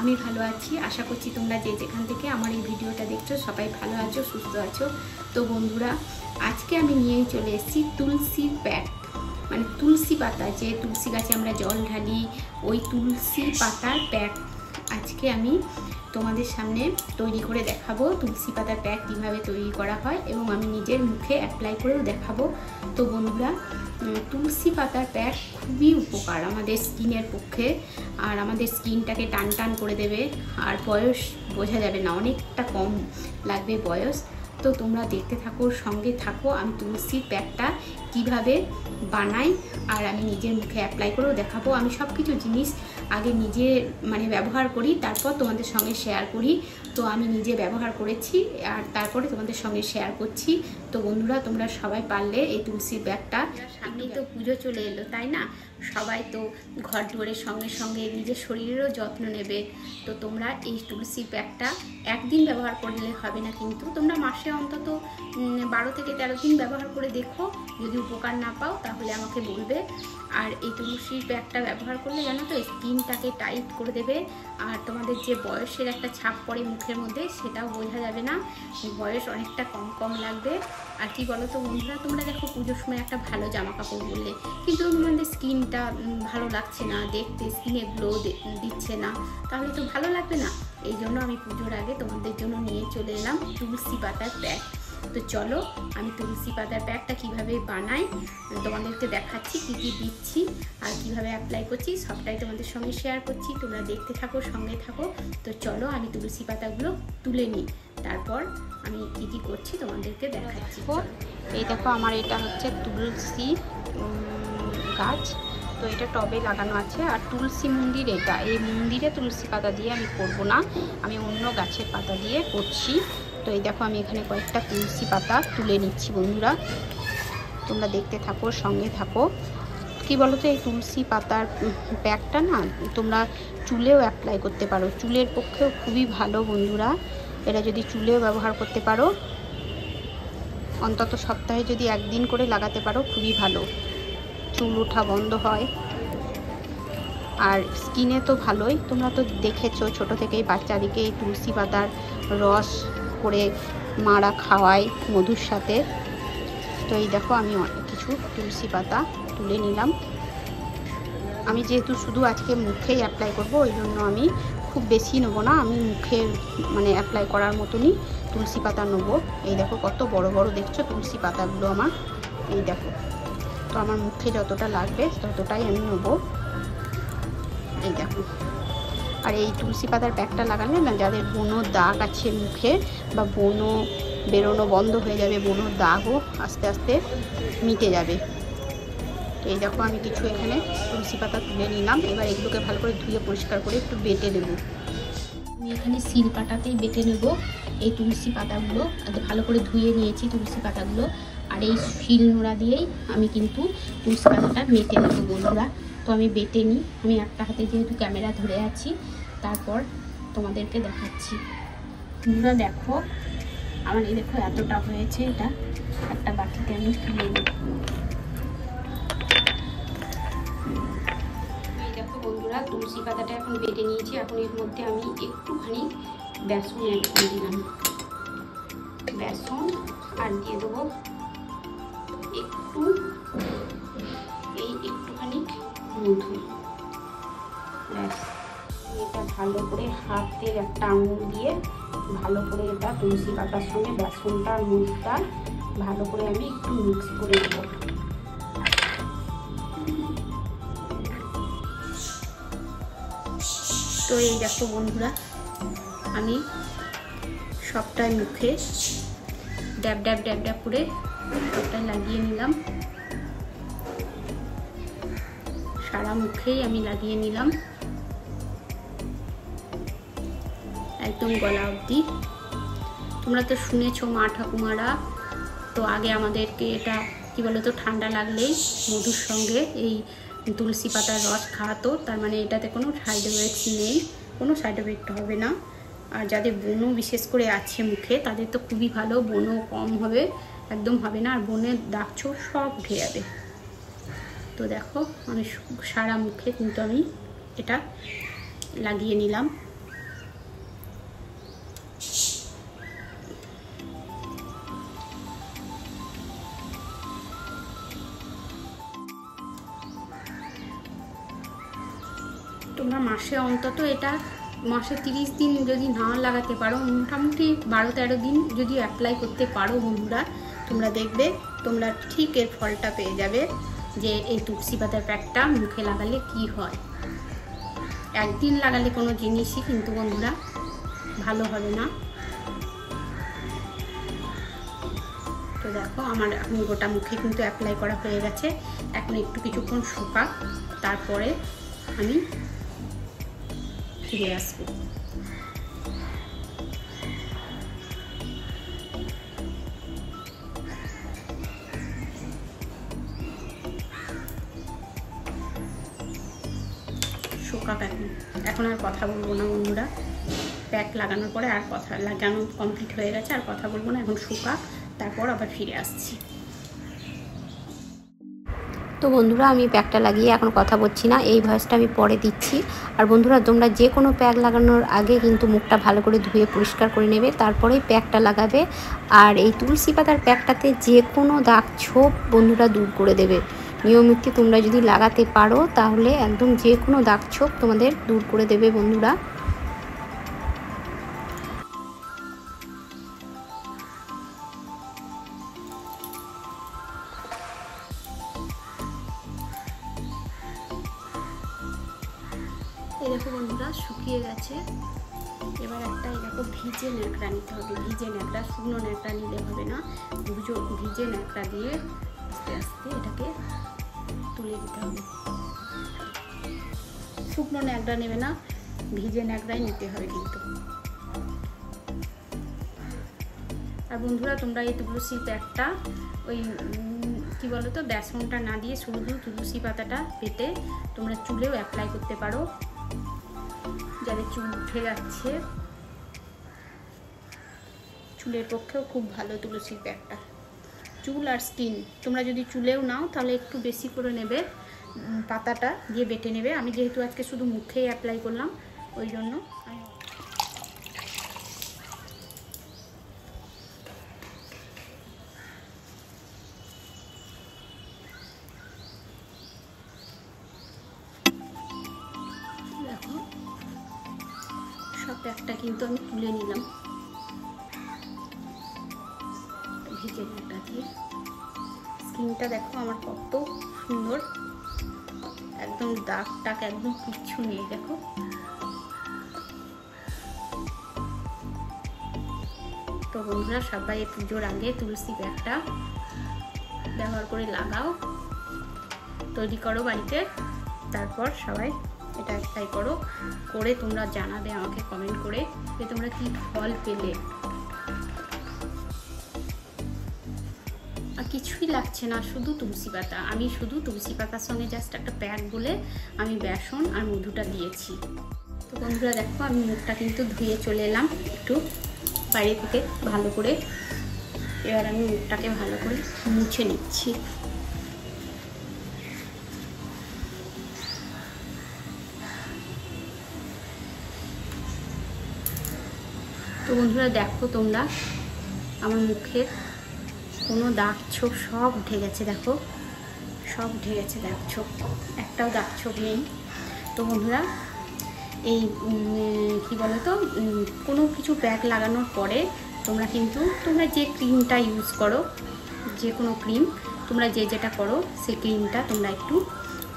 আমি ভালো আছি। আশা করছি তোমরা যে যেখান থেকে আমার এই ভিডিওটা দেখছো সবাই ভালো আছো, সুস্থ আছো। তো বন্ধুরা, আজকে আমি নিয়ে চলে এসেছি তুলসীর প্যাক, মানে তুলসী পাতা, যে তুলসী গাছে আমরা জল ঢালি, ওই তুলসী পাতার প্যাক আজকে আমি তোমাদের সামনে তৈরি করে দেখাবো। তুলসী পাতার প্যাক কীভাবে তৈরি করা হয় এবং আমি নিজের মুখে অ্যাপ্লাই করেও দেখাবো। তো বন্ধুরা, তুলসী পাতার প্যাক খুবই উপকার আমাদের স্কিনের পক্ষে, আর আমাদের স্কিনটাকে টান টান করে দেবে, আর বয়স বোঝা যাবে না, অনেকটা কম লাগবে বয়স। তো তোমরা দেখতে থাকো, সঙ্গে থাকো, আমি তুলসীর প্যাকটা কিভাবে বানাই আর আমি নিজের মুখে অ্যাপ্লাই করেও দেখাবো। আমি সব কিছু জিনিস আগে নিজে ব্যবহার করি, তারপর তোমাদের সঙ্গে শেয়ার করি। তো আমি নিজে ব্যবহার করেছি আর তারপরে তোমাদের সঙ্গে শেয়ার করছি। তো বন্ধুরা, তোমরা সবাই পারলে এই তুলসীর প্যাকটা, সামনেই তো পুজো চলে এলো, তাই না? সবাই তো ঘর দুয়ারের সঙ্গে সঙ্গে নিজের শরীরেরও যত্ন নেবে। তো তোমরা এই তুলসীর প্যাকটা একদিন ব্যবহার করলে হবে না, কিন্তু তোমরা মাসে অন্তত 12 থেকে 13 দিন ব্যবহার করে দেখো। যদি উপকার না পাও তাহলে আমাকে বলবে। আর এই তুলসীর প্যাকটা ব্যবহার করলে জানো তো, স্কিনটাকে টাইট করে দেবে, আর তোমাদের যে বয়সের একটা ছাপ পড়ে মুখের মধ্যে সেটাও বোঝা যাবে না, বয়স অনেকটা কম কম লাগবে। আর কি বলো তো বন্ধুরা, তোমরা দেখো পুজোর সময় একটা ভালো জামা কাপড় বললে, কিন্তু তোমাদের স্কিনটা ভালো লাগছে না দেখতে, স্কিনে গ্লো দিচ্ছে না, তাহলে তো ভালো লাগবে না। এই জন্য আমি পুজোর আগে তোমাদের জন্য নিয়ে চলে এলাম তুলসী পাতার প্যাক। তো চলো, আমি তুলসী পাতার প্যাকটা কীভাবে বানাই তোমাদেরকে দেখাচ্ছি, কী কী দিচ্ছি আর কীভাবে অ্যাপ্লাই করছি সবটাই তোমাদের সঙ্গে শেয়ার করছি। তোমরা দেখতে থাকো, সঙ্গে থাকো। তো চলো, আমি তুলসী পাতাগুলো তুলে নিই, তারপর আমি কী কী করছি তোমাদেরকে দেখাচ্ছি। এই দেখো, আমার এটা হচ্ছে তুলসী গাছ, তো এটা টবে লাগানো আছে। আর তুলসী মন্দির, এটা এই মন্দিরে তুলসী পাতা দিয়ে আমি করব না, আমি অন্য গাছের পাতা দিয়ে করছি। তো এই দেখো, আমি এখানে কয়েকটা তুলসী পাতা তুলে নিচ্ছি। বন্ধুরা, তোমরা দেখতে থাকো, সঙ্গে থাকো। কি বলো তো, এই তুলসী পাতার প্যাকটা না তোমরা চুলেও অ্যাপ্লাই করতে পারো, চুলের পক্ষেও খুবই ভালো। বন্ধুরা, এটা যদি চুলেও ব্যবহার করতে পারো, অন্তত সপ্তাহে যদি একদিন করে লাগাতে পারো, খুবই ভালো, চুল ওঠা বন্ধ হয়। আর স্কিনে তো ভালোই, তোমরা তো দেখেছো ছোট থেকেই বাচ্চাদিকে এই তুলসী পাতার রস করে মারা খাওয়ায় মধুর সাথে। তো এই দেখো, আমি অনেক কিছু তুলসী পাতা তুলে নিলাম। আমি যেহেতু শুধু আজকে মুখেই অ্যাপ্লাই করব, ওই জন্য আমি খুব বেশি নেবো না, আমি মুখে অ্যাপ্লাই করার মতনই তুলসী পাতা নেবো। এই দেখো কত বড় বড় দেখছো তুলসী পাতাগুলো আমার, এই দেখো। তো আমার মুখে যতটা লাগবে ততটাই আমি নেবো, এই দেখো। আর এই তুলসী পাতার প্যাকটা লাগালে না, যাদের ব্রণ দাগ আছে মুখে, বা ব্রণ বেরোনো বন্ধ হয়ে যাবে, ব্রণ দাগও আস্তে আস্তে মিটে যাবে। তো এই দেখো, আমি কিছু এখানে তুলসী পাতা তুলে নিলাম। এবার এগুলোকে ভালো করে ধুয়ে পরিষ্কার করে একটু বেটে নেব। আমি এখানে শিল পাটাতেই বেটে নেব এই তুলসী পাতাগুলো। ভালো করে ধুয়ে নিয়েছি তুলসী পাতাগুলো, আর এই শিল নোড়া দিয়েই আমি কিন্তু তুলসী পাতাটা বেটে নেব। বন্ধুরা, তো আমি বেটে নিই, আমি একটা হাতে যেহেতু ক্যামেরা ধরে আছি, তারপর তোমাদেরকে দেখাচ্ছি। বন্ধুরা দেখো, আমার এই দেখো এতটা হয়েছে, এটা একটা বাটিতে আমি তুলে নিই। এই দেখো বন্ধুরা, তুলসী পাতাটা এখন বেটে নিয়েছি। এখন এর মধ্যে আমি একটুখানি বেসন অ্যাড করে দিলাম, বেসন, আর দিয়ে দেবো একটুখানি মধু। ব্যাস, এটা ভালো করে হাতের একটা আঙুল দিয়ে ভালো করে এটা তুলসী পাতার সঙ্গে বেসনটা আর মধুটা ভালো করে আমি একটু মিক্স করে দেবো। তো এই দেখো বন্ধুরা, আমি সবটাই মুখে ড্যাব ড্যাব ড্যাব ড্যাব করে সবটাই লাগিয়ে নিলাম, সারা মুখেই আমি লাগিয়ে নিলাম, একদম গলা অবধি। তোমরা তো শুনেছো মা ঠাকুমারা তো আগে আমাদেরকে এটা কি বলতো, ঠান্ডা লাগলেই মধুর সঙ্গে এই তুলসী পাতার রস খাওয়াতো, তার মানে এটাতে কোনো সাইড এফেক্ট নেই, কোনো সাইড এফেক্ট হবে না। আর যাদের ব্রণ বিশেষ করে আছে মুখে, তাদের তো খুবই ভালো, ব্রণ কম হবে, একদম হবে না, আর ব্রণের দাগ ছোপ সব উঠে যাবে। তো দেখো, আমি সারা মুখে কিন্তু আমি এটা লাগিয়ে নিলাম। তোমরা মাসে অন্তত এটা মাসে 30 দিন যদি না লাগাতে পারো, মোটামুটি 12-13 দিন যদি অ্যাপ্লাই করতে পারো বন্ধুরা, তোমরা দেখবে তোমরা ঠিক এর ফলটা পেয়ে যাবে যে এই তুলসী পাতার প্যাকটা মুখে লাগালে কি হয়। একদিন লাগালে কোনো জিনিসই কিন্তু বন্ধুরা ভালো হবে না। তো দেখো আমার এখন গোটা মুখে কিন্তু অ্যাপ্লাই করা হয়ে গেছে। এখন একটু কিছুক্ষণ শুকাক, তারপরে আমি ফিরে আসবো। শুকাক এখন আর কথা বলবো না বন্ধুরা। প্যাক লাগানোর পরে আর কথা লাগানো কমপ্লিট হয়ে গেছে, আর কথা বলবো না। এখন শুকাক, তারপর আবার ফিরে আসছি। তো বন্ধুরা আমি প্যাকটা লাগিয়ে এখন কথা বলছি না, এই ভয়েসটা আমি পরে দিচ্ছি। আর বন্ধুরা তোমরা যে কোনো প্যাক লাগানোর আগে কিন্তু মুখটা ভালো করে ধুয়ে পরিষ্কার করে নেবে, তারপরেই প্যাকটা লাগাবে। আর এই তুলসী পাতার প্যাকটাতে যে কোনো দাগ ছোপ বন্ধুরা দূর করে দেবে। নিয়মিত তোমরা যদি লাগাতে পারো তাহলে একদম যে কোনো দাগ ছোপ তোমাদের দূর করে দেবে বন্ধুরা। এই দেখো বন্ধুরা শুকিয়ে গেছে। এবার একটা দেখো ভিজে ন্যাকড়া নিতে হবে। ভিজে ন্যাকড়া, শুকনো ন্যাকড়া নিলে হবে না। ভিজে ন্যাকড়া দিয়ে আস্তে আস্তে এটাকে তুলে দিতে হবে। শুকনো ন্যাকড়া নেবে না, ভিজে ন্যাকড়াই নিতে হবে কিন্তু। আর বন্ধুরা তোমরা এই তুলসী প্যাকটা ওই কি বলো তো, বেসনটা না দিয়ে শুধু তুলসী পাতাটা পেটে তোমরা চুলেও অ্যাপ্লাই করতে পারো। যাদের চুল উঠে যাচ্ছে চুলের পক্ষেও খুব ভালো তুলসী প্যাকটা। চুল আর স্কিন তোমরা যদি চুলেও নাও তাহলে একটু বেশি করে নেবে, পাতাটা দিয়ে বেটে নেবে। আমি যেহেতু আজকে শুধু মুখেই অ্যাপ্লাই করলাম ওই জন্য দেখো সব প্যাকটা কিন্তু আমি তুলে নিলাম ভিজে ন্যাকড়া দিয়ে। স্কিনটা দেখো আমার কত সুন্দর, একদম দাগ টাক একদম কিচ্ছু নেই দেখো। তো বন্ধুরা সবাই পুজোর আগে তুলসী প্যাকটা ব্যবহার করে লাগাও, তৈরি করো বাড়িতে, তারপর সবাই এটা অ্যাপ্লাই করো। করে তোমরা জানাবে আমাকে কমেন্ট করে যে তোমরা কি ফল পেলে। আর কিছুই লাগছে না, শুধু তুলসী পাতা। আমি শুধু তুলসী পাতার সঙ্গে জাস্ট একটা প্যাক বলে আমি বেসন আর মধুটা দিয়েছি। তো বন্ধুরা দেখো আমি মুখটা কিন্তু ধুয়ে চলে এলাম একটু বাইরে থেকে ভালো করে। এবার আমি মুখটাকে ভালো করে মুছে নিচ্ছি। তো বন্ধুরা দেখো তোমরা আমার মুখের কোনো দাগ ছোপ সব উঠে গেছে, দেখো সব উঠে গেছে দাগ ছোপ, একটাও দাগ ছোপ নেই। তো বন্ধুরা এই কি বলো তো, কোনো কিছু প্যাক লাগানোর পরে তোমরা কিন্তু তোমরা যে ক্রিমটা ইউজ করো, যে কোনো ক্রিম তোমরা যেটা করো সেই ক্রিমটা তোমরা একটু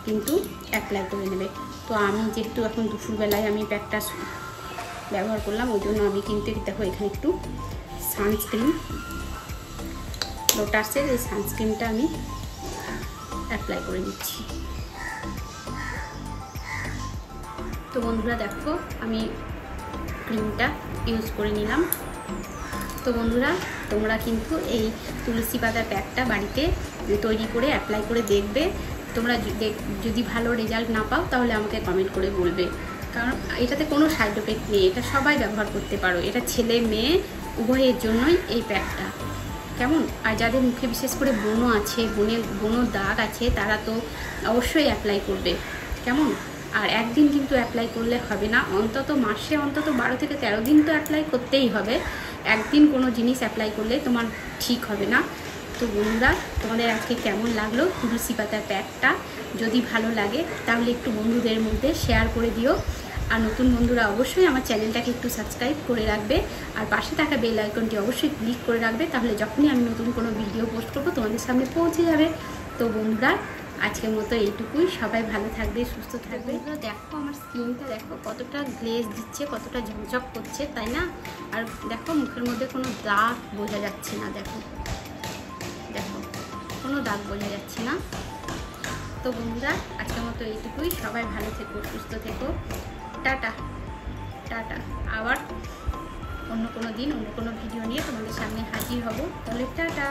কিন্তু অ্যাপ্লাই করে নেবে। তো আমি যেহেতু এখন দুপুরবেলায় আমি প্যাকটা ব্যবহার করলাম ওই জন্য আমি কিন্তু দেখো এখানে একটু সানস্ক্রিন, লোটাসের এই সানস্ক্রিনটা আমি অ্যাপ্লাই করে দিচ্ছি। তো বন্ধুরা দেখো আমি ক্রিমটা ইউজ করে নিলাম। তো বন্ধুরা তোমরা কিন্তু এই তুলসী পাতার প্যাকটা বাড়িতে তৈরি করে অ্যাপ্লাই করে দেখবে। তোমরা যদি ভালো রেজাল্ট না পাও তাহলে আমাকে কমেন্ট করে বলবে, কারণ এটাতে কোনো সাইড এফেক্ট নেই, এটা সবাই ব্যবহার করতে পারো। এটা ছেলে মেয়ে উভয়ের জন্যই এই প্যাকটা, কেমন। আর যাদের মুখে বিশেষ করে ব্রণ আছে, ব্রণের দাগ আছে, তারা তো অবশ্যই অ্যাপ্লাই করবে, কেমন। আর একদিন কিন্তু অ্যাপ্লাই করলে হবে না, অন্তত মাসে অন্তত 12 থেকে 13 দিন তো অ্যাপ্লাই করতেই হবে। একদিন কোনো জিনিস অ্যাপ্লাই করলে তোমার ঠিক হবে না। তো তো বন্ধুরা, তোমাদের আজকে কেমন লাগলো তুলসী পাতার প্যাকটা? যদি ভালো লাগে তাহলে একটু বন্ধুদের মধ্যে শেয়ার করে দিও। আর নতুন বন্ধুরা অবশ্যই আমার চ্যানেলটাকে একটু সাবস্ক্রাইব করে রাখবে, আর পাশে থাকা বেল আইকনটি অবশ্যই ক্লিক করে রাখবে, তাহলে যখনই আমি নতুন কোনো ভিডিও পোস্ট করবো তোমাদের সামনে পৌঁছে যাবে। তো বন্ধুরা, আজকের মতো এইটুকুই। সবাই ভালো থাকবে, সুস্থ থাকবে। দেখো আমার স্কিনটা দেখো কতটা গ্লেজ দিচ্ছে, কতটা ঝকঝক করছে, তাই না? আর দেখো মুখের মধ্যে কোনো দাগ বোঝা যাচ্ছে না। দেখো দেখো কোনো দাগ বোঝা যাচ্ছে না। তো বন্ধুরা, আজকের মতো এইটুকুই। সবাই ভালো থেকো, সুস্থ থেকো। Tata tata. আবার অন্য কোনো দিন অন্য কোনো ভিডিও নিয়ে তোমাদের সামনে হাজির হব। তাহলে টাটা।